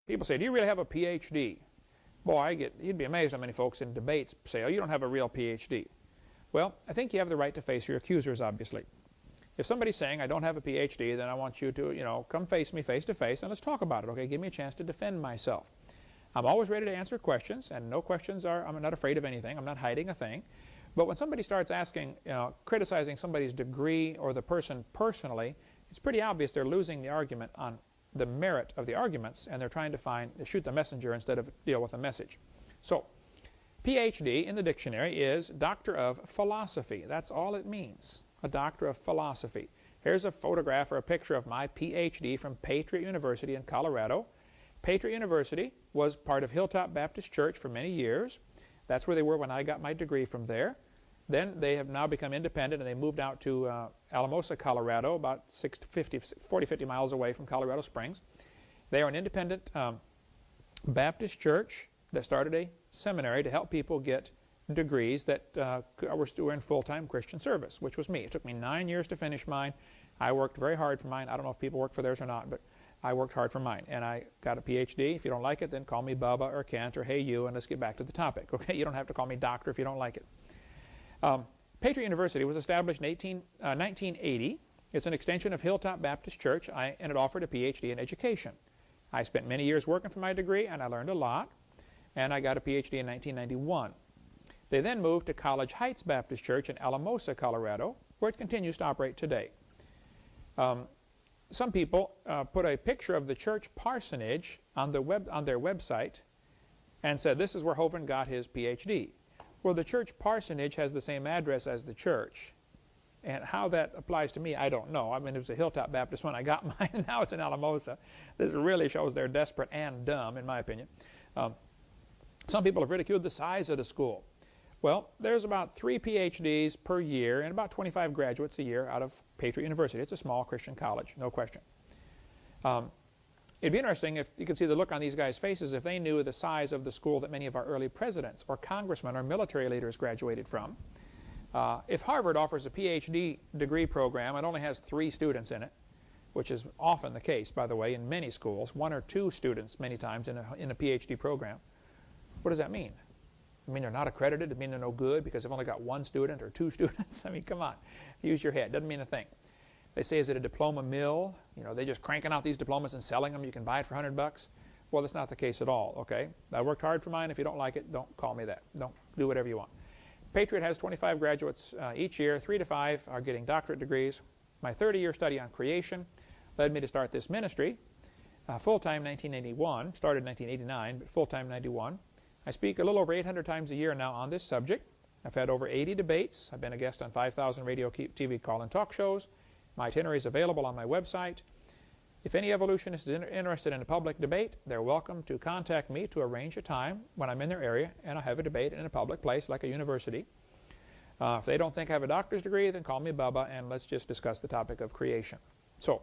People say, do you really have a PhD? Boy, you'd be amazed how many folks in debates say, oh, you don't have a real PhD. Well, I think you have the right to face your accusers, obviously. If somebody's saying, I don't have a PhD, then I want you to, come face me face to face and let's talk about it, okay? Give me a chance to defend myself. I'm always ready to answer questions, and no questions I'm not afraid of anything. I'm not hiding a thing. But when somebody starts asking, criticizing somebody's degree or the person personally, it's pretty obvious they're losing the argument on the merit of the arguments, and they're trying to shoot the messenger instead of deal with the message. So, PhD in the dictionary is Doctor of Philosophy. That's all it means, a Doctor of Philosophy. Here's a photograph or a picture of my PhD from Patriot University in Colorado. Patriot University was part of Hilltop Baptist Church for many years. That's where they were when I got my degree from there. Then they have now become independent, and they moved out to Alamosa, Colorado, about 40-50 miles away from Colorado Springs. They are an independent Baptist church that started a seminary to help people get degrees that were in full-time Christian service, which was me. It took me 9 years to finish mine. I worked very hard for mine. I don't know if people work for theirs or not, but I worked hard for mine, and I got a PhD. If you don't like it, then call me Bubba or Kent or Hey You, and let's get back to the topic. Okay, you don't have to call me Doctor if you don't like it. Patriot University was established in 1980. It's an extension of Hilltop Baptist Church, and it offered a PhD in education. I spent many years working for my degree, and I learned a lot, and I got a PhD in 1991. They then moved to College Heights Baptist Church in Alamosa, Colorado, where it continues to operate today. Some people put a picture of the church parsonage on their website and said, this is where Hovind got his PhD. Well, the church parsonage has the same address as the church. And how that applies to me, I don't know. I mean, it was a Hilltop Baptist when I got mine, and now it's in Alamosa. This really shows they're desperate and dumb, in my opinion. Some people have ridiculed the size of the school. Well, there's about 3 PhDs per year and about 25 graduates a year out of Patriot University. It's a small Christian college, no question. It'd be interesting if you could see the look on these guys' faces if they knew the size of the school that many of our early presidents or congressmen or military leaders graduated from. If Harvard offers a PhD degree program, it only has 3 students in it, which is often the case, by the way, in many schools, 1 or 2 students many times in a PhD program. What does that mean? I mean they're not accredited? Does it mean they're no good because they've only got 1 student or 2 students? I mean, come on. Use your head. Doesn't mean a thing. They say, is it a diploma mill? You know, they're just cranking out these diplomas and selling them. You can buy it for $100. Well, that's not the case at all, okay? I worked hard for mine. If you don't like it, don't call me that. Don't do whatever you want. Patriot has 25 graduates each year. 3 to 5 are getting doctorate degrees. My 30-year study on creation led me to start this ministry. Full-time 1981, started 1989, but full-time 91. I speak a little over 800 times a year now on this subject. I've had over 80 debates. I've been a guest on 5,000 radio, TV, call-in talk shows. My itinerary is available on my website. If any evolutionist is interested in a public debate, they're welcome to contact me to arrange a time when I'm in their area and I have a debate in a public place like a university. If they don't think I have a doctor's degree, then call me Bubba and let's just discuss the topic of creation. So,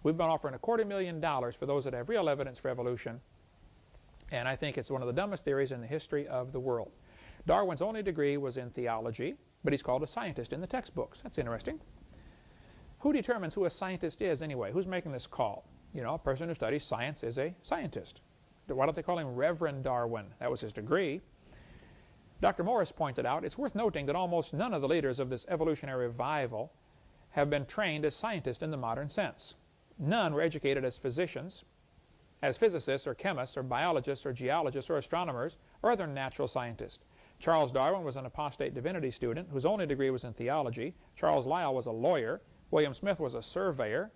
we've been offering $250,000 for those that have real evidence for evolution, and I think it's one of the dumbest theories in the history of the world. Darwin's only degree was in theology, but he's called a scientist in the textbooks. That's interesting. Who determines who a scientist is anyway? Who's making this call? You know, a person who studies science is a scientist. Why don't they call him Reverend Darwin? That was his degree. Dr. Morris pointed out, it's worth noting that almost none of the leaders of this evolutionary revival have been trained as scientists in the modern sense. None were educated as physicians, as physicists or chemists or biologists or geologists or astronomers or other natural scientists. Charles Darwin was an apostate divinity student whose only degree was in theology. Charles Lyell was a lawyer. William Smith was a surveyor.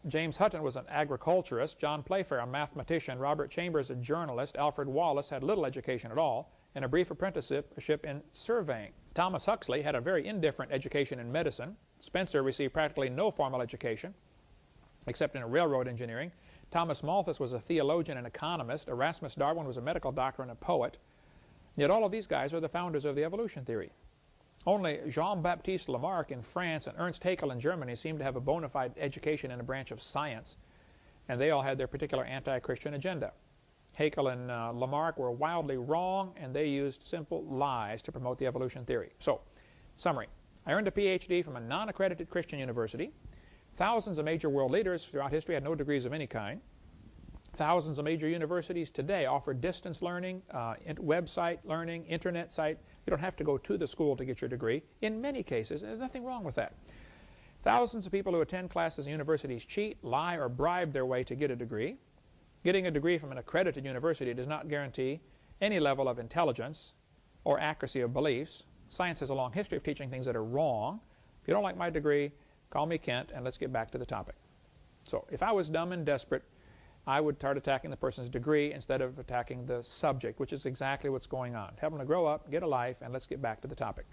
James Hutton was an agriculturist. John Playfair, a mathematician. Robert Chambers, a journalist. Alfred Wallace had little education at all and a brief apprenticeship in surveying. Thomas Huxley had a very indifferent education in medicine. Spencer received practically no formal education except in railroad engineering. Thomas Malthus was a theologian and economist. Erasmus Darwin was a medical doctor and a poet. Yet all of these guys are the founders of the evolution theory. Only Jean-Baptiste Lamarck in France and Ernst Haeckel in Germany seem to have a bona fide education in a branch of science, and they all had their particular anti-Christian agenda. Haeckel and Lamarck were wildly wrong, and they used simple lies to promote the evolution theory. So, summary. I earned a PhD from a non-accredited Christian university. Thousands of major world leaders throughout history had no degrees of any kind. Thousands of major universities today offer distance learning, website learning, internet site. You don't have to go to the school to get your degree. In many cases, there's nothing wrong with that. Thousands of people who attend classes in universities cheat, lie, or bribe their way to get a degree. Getting a degree from an accredited university does not guarantee any level of intelligence or accuracy of beliefs. Science has a long history of teaching things that are wrong. If you don't like my degree, call me Kent, and let's get back to the topic. So if I was dumb and desperate, I would start attacking the person's degree instead of attacking the subject, which is exactly what's going on. Help them to grow up, get a life, and let's get back to the topic.